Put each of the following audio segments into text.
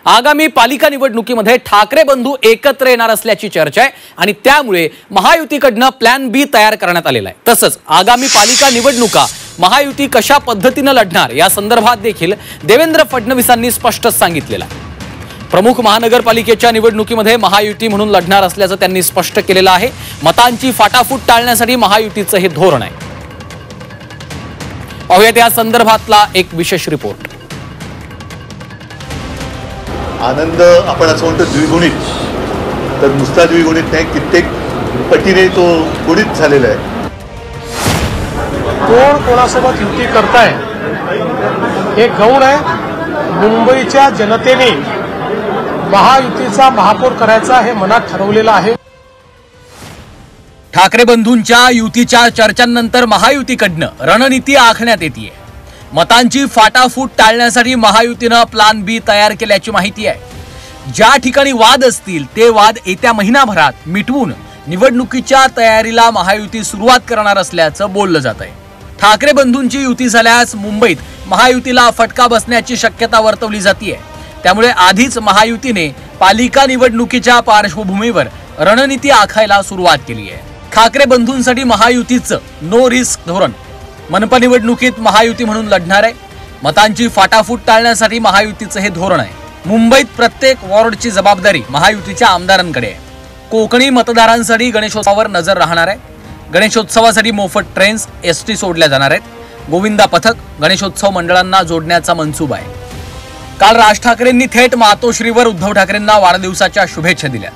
आगामी पालिका निवडणुकीमध्ये ठाकरे बंधू एकत्र येणार असल्याची चर्चा आहे आणि त्यामुळे महायुतीकडनं प्लॅन बी तयार करण्यात आलेला आहे। तसंच आगामी पालिका निवडणुका महायुती कशा पद्धतीने लढणार या संदर्भात देखील देवेंद्र फडणवीसांनी स्पष्ट सांगितलेलं आहे। प्रमुख महानगरपालिकेच्या निवडणुकीमध्ये महायुती म्हणून लढणार असल्याचं त्यांनी स्पष्ट केलेलं आहे। मतांची फाटाफूट टाळण्यासाठी महायुतीचं हे धोरण आहे। पाहूयात या संदर्भातला एक विशेष रिपोर्ट। आनंद आपण असं म्हणतो द्विगुणित, तर नुसता द्विगुणित नाही, कित्येक पटीने तो गुणित झालेला आहे। कोण कोणासोबत युती करताय हे गौण आहे। मुंबईच्या जनतेने महायुतीचा महापौर करायचा हे मनात ठरवलेलं आहे। ठाकरे बंधूंच्या युतीच्या चर्चांनंतर महायुतीकडनं रणनीती आखण्यात येते। मतांची फाटाफूट टाळण्यासाठी महायुतीनं प्लॅन बी तयार केल्याची माहिती आहे। ज्या ठिकाणी वाद असतील ते वाद येत्या महिनाभरात मिटवून निवडणुकीच्या तयारीला महायुती सुरुवात करणार असल्याचं बोललं जात आहे। ठाकरे बंधूंची युती झाल्यास मुंबईत महायुतीला फटका बसण्याची शक्यता वर्तवली जाते। त्यामुळे आधीच महायुतीने पालिका निवडणुकीच्या पार्श्वभूमीवर रणनीती आखायला सुरुवात केली आहे। ठाकरे बंधूंसाठी महायुतीचं नो रिस्क धोरण मनपा निवडणुकीत महायुती म्हणून लढणार आहे। मतांची फाटाफूट टाळण्यासाठी महायुतीचं हे धोरण आहे। मुंबईत प्रत्येक वॉर्डची जबाबदारी महायुतीच्या आमदारांकडे आहे। कोकणी मतदारांसाठी गणेशोत्सवावर नजर राहणार आहे। गणेशोत्सवासाठी मोफत ट्रेन्स एसटी सोडल्या जाणार आहेत। गोविंदा पथक गणेशोत्सव मंडळांना जोडण्याचा मनसूबा आहे। काल राज ठाकरेंनी थेट मातोश्रीवर उद्धव ठाकरेंना वाढदिवसाच्या शुभेच्छा दिल्या,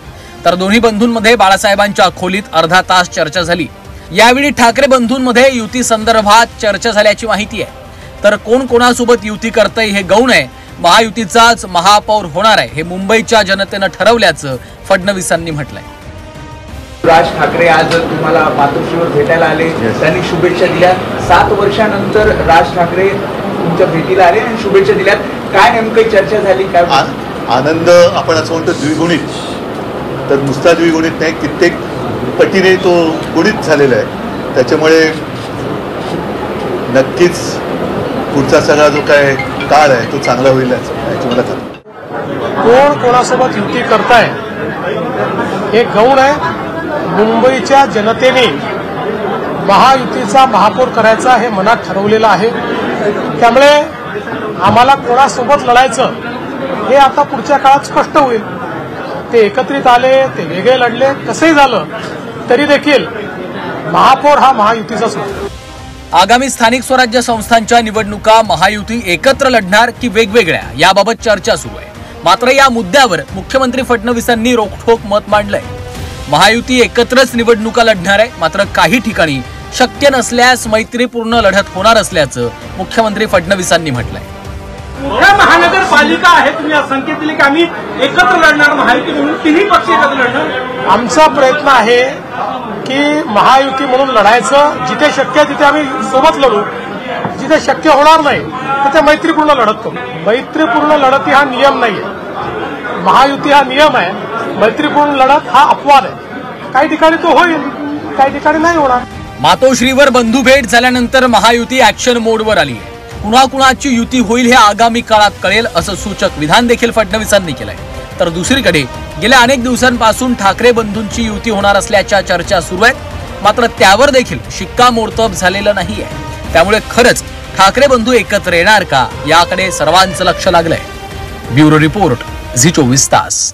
तर दोन्ही बंधूंमध्ये बाळासाहेबांच्या खोलीत अर्धा तास चर्चा झाली। यावेळी ठाकरे बंधूंमध्ये युती संदर्भात चर्चा झाल्याची माहिती आहे। तर कोण कोणासोबत युती करतंय हे गौण आहे। महायुतीचाच महापौर होणार आहे हे मुंबईच्या जनतेनं ठरवल्याचं फडणवीसांनी म्हटलंय। राज ठाकरे आज तुम्हाला मातोश्रीवर भेटायला आले, त्यांनी शुभेच्छा दिल्या। 7 वर्षानंतर राज ठाकरे तुमच्या भेटीला आले आणि शुभेच्छा दिल्यात। काय नेमकं चर्चा झाली? काय आनंद आपण असं म्हणतो द्विगुणित, तर नुसता द्विगुणित नाही, कित्येक पटीने तो गुणित झालेला आहे। त्याच्यामुळे नक्कीच पुढचा सगळा जो काय काळ आहे तो चांगला होईल याची मला खात्री। कोण कोणासोबत युती करताय हे गौण आहे। मुंबईच्या जनतेने महायुतीचा महापौर करायचा हे मनात ठरवलेलं आहे। त्यामुळे आम्हाला कोणासोबत लढायचं हे आता पुढच्या काळात स्पष्ट होईल। ते एकत्रित आले, ते वेगळे लढले, कसंही झालं तरी देखील महापौर हा महायुतीचाच होता। आगामी स्थानिक स्वराज्य संस्थांच्या निवडणुका महायुती एकत्र लढणार की वेगवेगळ्या याबाबत चर्चा सुरू आहे। मात्र या मुद्द्यावर मुख्यमंत्री फडणवीसांनी रोखठोक मत मांडलंय। महायुती एकत्रच निवडणुका लढणार आहे, मात्र काही ठिकाणी शक्य नसल्यास मैत्रीपूर्ण लढत होणार असल्याचं मुख्यमंत्री फडणवीसांनी म्हटलंय। मोठ्या महानगरपालिका आहे, तुम्ही संकेत दिले की आम्ही एकत्र लढणार, महायुती म्हणून तिन्ही पक्ष एकत्र लढणार। आमचा प्रयत्न आहे की महायुती म्हणून लढायचं। जिथे शक्य तिथे आम्ही सोबत लढू, जिथे शक्य होणार नाही तिथे मैत्रीपूर्ण लढत करू। मैत्रीपूर्ण लढत हा नियम नाहीये, महायुती हा नियम आहे। मैत्रीपूर्ण लढत हा अपवाद आहे। काही ठिकाणी तो होईल, काही ठिकाणी नाही होणार। मातोश्रीवर बंधू भेट झाल्यानंतर महायुती ऍक्शन मोडवर आली आहे। कुणाकुणाची युती होईल हे आगामी काळात कळेल असं सूचक विधान देखील फडणवीसांनी केलंय। तर दुसरीकडे गेल्या अनेक दिवसांपासून ठाकरे बंधूंची युती होणार असल्याच्या चर्चा सुरू आहेत, मात्र त्यावर देखील शिक्कामोर्तब झालेलं नाहीये। त्यामुळे खरंच ठाकरे बंधू एकत्र येणार का याकडे सर्वांचं लक्ष लागलंय। ब्युरो रिपोर्ट, झी 24 तास।